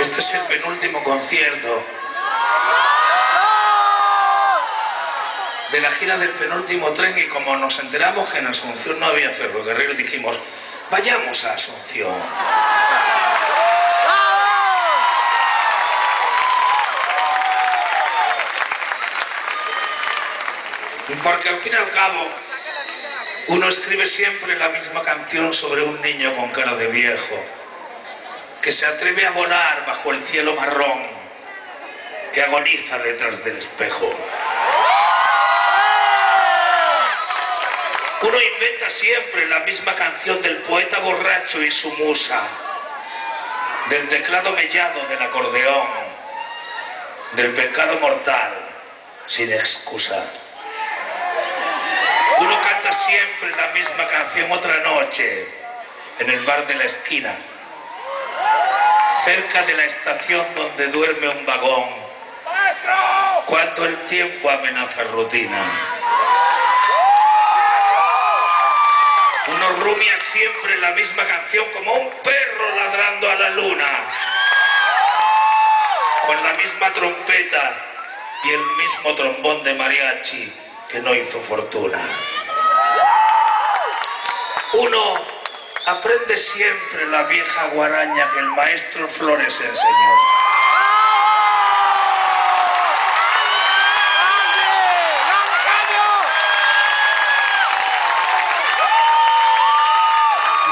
Este es el penúltimo concierto de la gira del penúltimo tren, y como nos enteramos que en Asunción no había ferrocarril, dijimos, vayamos a Asunción. Porque al fin y al cabo, uno escribe siempre la misma canción sobre un niño con cara de viejo, que se atreve a volar bajo el cielo marrón, que agoniza detrás del espejo. Uno inventa siempre la misma canción del poeta borracho y su musa, del teclado mellado del acordeón, del pecado mortal sin excusa. Uno canta siempre la misma canción otra noche en el bar de la esquina, cerca de la estación donde duerme un vagón, cuando el tiempo amenaza rutina. Uno rumia siempre la misma canción como un perro ladrando a la luna, con la misma trompeta y el mismo trombón de mariachi que no hizo fortuna. Uno aprende siempre la vieja guaraña que el maestro Flores enseñó.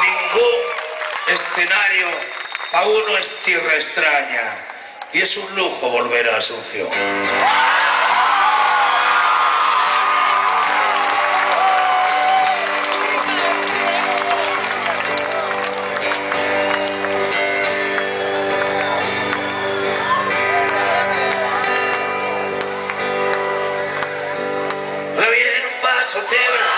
Ningún escenario a uno es tierra extraña, y es un lujo volver a Asunción. Cebra,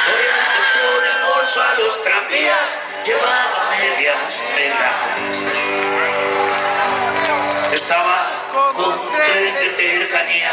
toreando con el bolso a los tranvías, llevaba medias negras. Estaba con un tren de cercanía